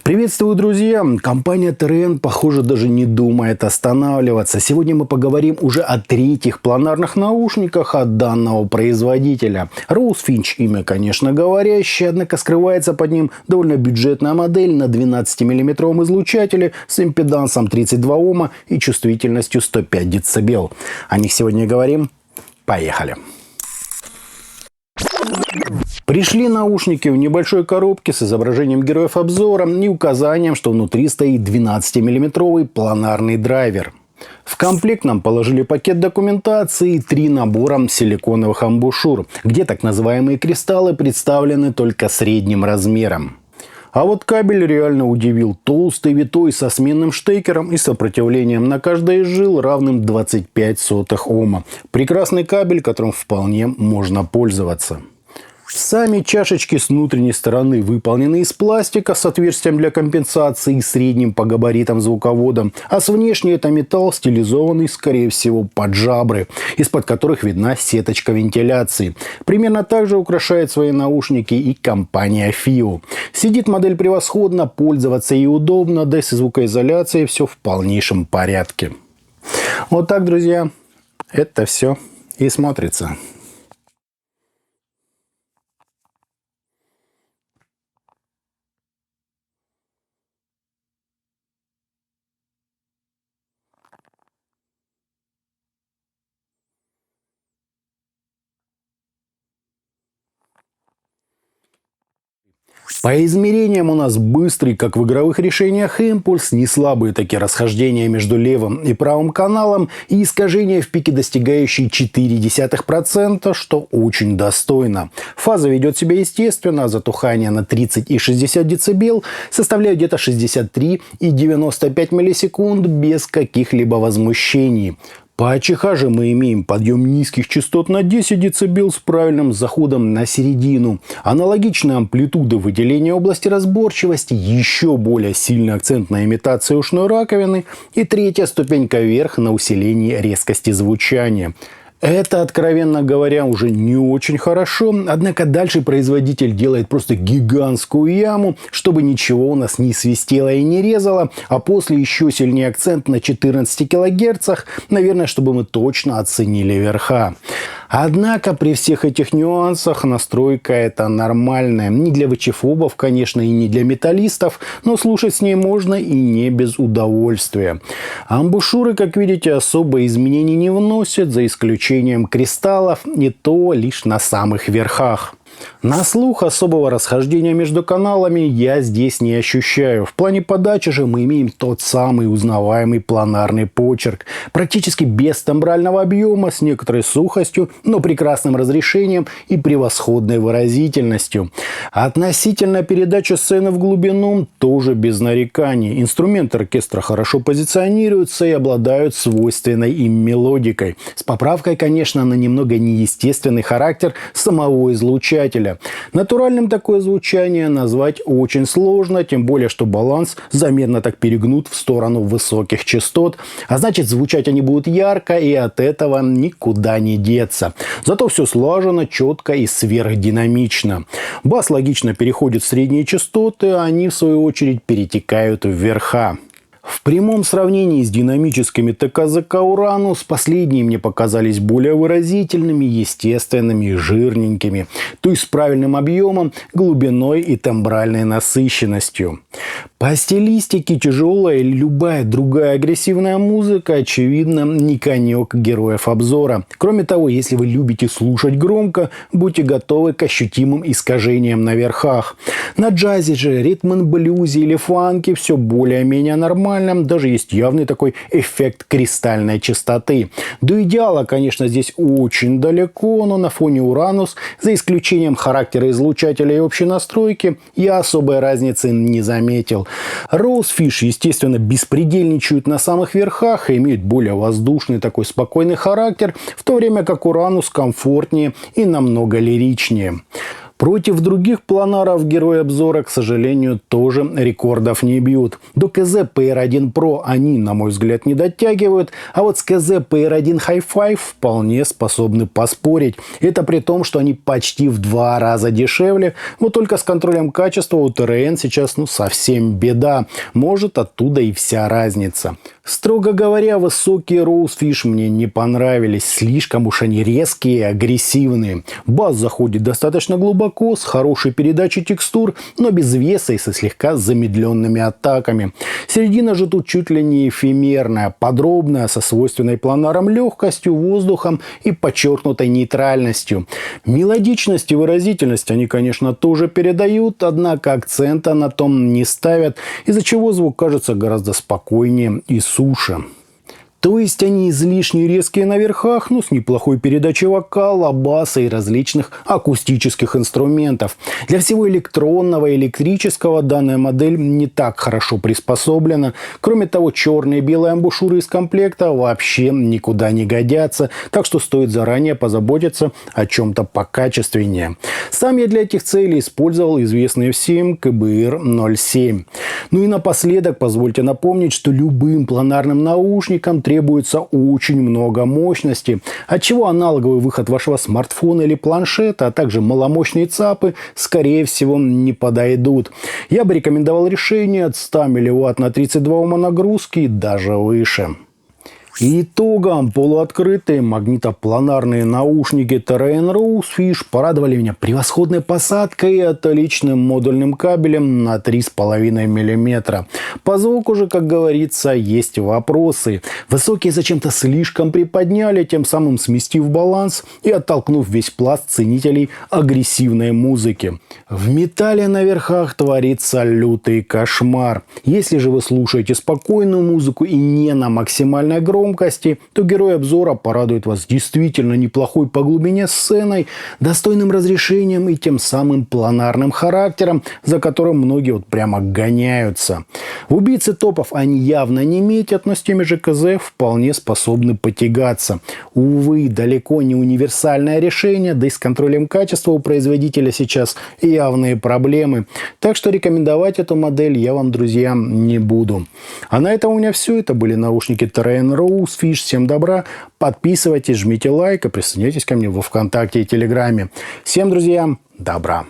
Приветствую, друзья! Компания ТРН, похоже, даже не думает останавливаться. Сегодня мы поговорим уже о третьих планарных наушниках от данного производителя. Rose Finch имя, конечно, говорящее, однако скрывается под ним довольно бюджетная модель на 12-мм излучателе с импедансом 32 Ома и чувствительностью 105 дБ. О них сегодня и говорим. Поехали! Пришли наушники в небольшой коробке с изображением героев обзора и указанием, что внутри стоит 12-мм планарный драйвер. В комплект нам положили пакет документации и 3 набора силиконовых амбушюр, где так называемые кристаллы представлены только средним размером. А вот кабель реально удивил. Толстый, витой, со сменным штекером и сопротивлением на каждой из жил равным 0,25 Ома. Прекрасный кабель, которым вполне можно пользоваться. Сами чашечки с внутренней стороны выполнены из пластика с отверстием для компенсации и средним по габаритам звуководом, а с внешней это металл, стилизованный, скорее всего, под жабры, из-под которых видна сеточка вентиляции. Примерно так же украшает свои наушники и компания FiiO. Сидит модель превосходно, пользоваться ей удобно, да и с звукоизоляцией все в полнейшем порядке. Вот так, друзья, это все и смотрится. По измерениям у нас быстрый, как в игровых решениях, импульс, не слабые такие расхождения между левым и правым каналом и искажения в пике, достигающие 0,4%, что очень достойно. Фаза ведет себя естественно, а затухание на 30 и 60 дБ составляют где-то 63 и 95 миллисекунд без каких-либо возмущений. По АЧХ же мы имеем подъем низких частот на 10 дБ с правильным заходом на середину. Аналогичная амплитуда выделения области разборчивости, еще более сильный акцент на имитации ушной раковины и третья ступенька вверх на усиление резкости звучания. Это, откровенно говоря, уже не очень хорошо, однако дальше производитель делает просто гигантскую яму, чтобы ничего у нас не свистело и не резало, а после еще сильнее акцент на 14 кГц, наверное, чтобы мы точно оценили верха. Однако при всех этих нюансах настройка это нормальная. Не для ВЧФобов, конечно, и не для металлистов, но слушать с ней можно и не без удовольствия. Амбушюры, как видите, особо изменений не вносят, за исключением кристаллов, и то лишь на самых верхах. На слух особого расхождения между каналами я здесь не ощущаю. В плане подачи же мы имеем тот самый узнаваемый планарный почерк. Практически без тембрального объема, с некоторой сухостью, но прекрасным разрешением и превосходной выразительностью. Относительно передачи сцены в глубину тоже без нареканий. Инструменты оркестра хорошо позиционируются и обладают свойственной им мелодикой. С поправкой, конечно, на немного неестественный характер самого излучателя. Натуральным такое звучание назвать очень сложно, тем более, что баланс заметно так перегнут в сторону высоких частот, а значит, звучать они будут ярко, и от этого никуда не деться. Зато все слажено, четко и сверхдинамично. Бас логично переходит в средние частоты, а они, в свою очередь, перетекают в верха. В прямом сравнении с динамическими ТК-ЗК «Уранус» последние мне показались более выразительными, естественными и жирненькими, то есть с правильным объемом, глубиной и тембральной насыщенностью. По стилистике тяжелая или любая другая агрессивная музыка, очевидно, не конек героев обзора. Кроме того, если вы любите слушать громко, будьте готовы к ощутимым искажениям на верхах. На джазе же, ритм-н-блюзе или фанке все более-менее нормально. Даже есть явный такой эффект кристальной чистоты. До идеала, конечно, здесь очень далеко, но на фоне «Уранус», за исключением характера излучателя и общей настройки, я особой разницы не заметил. Rose Finch, естественно, беспредельничают на самых верхах и имеют более воздушный такой спокойный характер, в то время как «Уранус» комфортнее и намного лиричнее. Против других планаров герои обзора, к сожалению, тоже рекордов не бьют. До КЗ PR1 Pro они, на мой взгляд, не дотягивают, а вот с КЗ PR1 Hi-Fi вполне способны поспорить. Это при том, что они почти в 2 раза дешевле, но только с контролем качества у ТРН сейчас совсем беда. Может, оттуда и вся разница. Строго говоря, высокие Rosefish мне не понравились. Слишком уж они резкие и агрессивные. Бас заходит достаточно глубоко, с хорошей передачей текстур, но без веса и со слегка замедленными атаками. Середина же тут чуть ли не эфемерная, подробная, со свойственной планарам легкостью, воздухом и подчеркнутой нейтральностью. Мелодичность и выразительность они, конечно, тоже передают, однако акцента на том не ставят, из-за чего звук кажется гораздо спокойнее и суше. То есть они излишне резкие на верхах, но с неплохой передачей вокала, баса и различных акустических инструментов. Для всего электронного и электрического данная модель не так хорошо приспособлена. Кроме того, черные и белые амбушюры из комплекта вообще никуда не годятся, так что стоит заранее позаботиться о чем-то покачественнее. Сам я для этих целей использовал известный всем KBR-07. Ну и напоследок позвольте напомнить, что любым планарным наушникам требуется очень много мощности, отчего аналоговый выход вашего смартфона или планшета, а также маломощные ЦАПы, скорее всего, не подойдут. Я бы рекомендовал решение от 100 мВт на 32 Ома нагрузки и даже выше. Итогом полуоткрытые магнитопланарные наушники ТРН Rosefish порадовали меня превосходной посадкой и отличным модульным кабелем на 3,5 мм. По звуку же, как говорится, есть вопросы. Высокие зачем-то слишком приподняли, тем самым сместив баланс и оттолкнув весь пласт ценителей агрессивной музыки. В металле на верхах творится лютый кошмар. Если же вы слушаете спокойную музыку и не на максимальной громкости, то герой обзора порадует вас действительно неплохой по глубине сценой, достойным разрешением и тем самым планарным характером, за которым многие прямо гоняются. В убийцы топов они явно не метят, но с теми же КЗ вполне способны потягаться. Увы, далеко не универсальное решение, да и с контролем качества у производителя сейчас явные проблемы. Так что рекомендовать эту модель я вам, друзья, не буду. А на этом у меня все. Это были наушники ТРН Rosefish. Всем добра. Подписывайтесь, жмите лайк и присоединяйтесь ко мне во ВКонтакте и Телеграме. Всем, друзья, добра.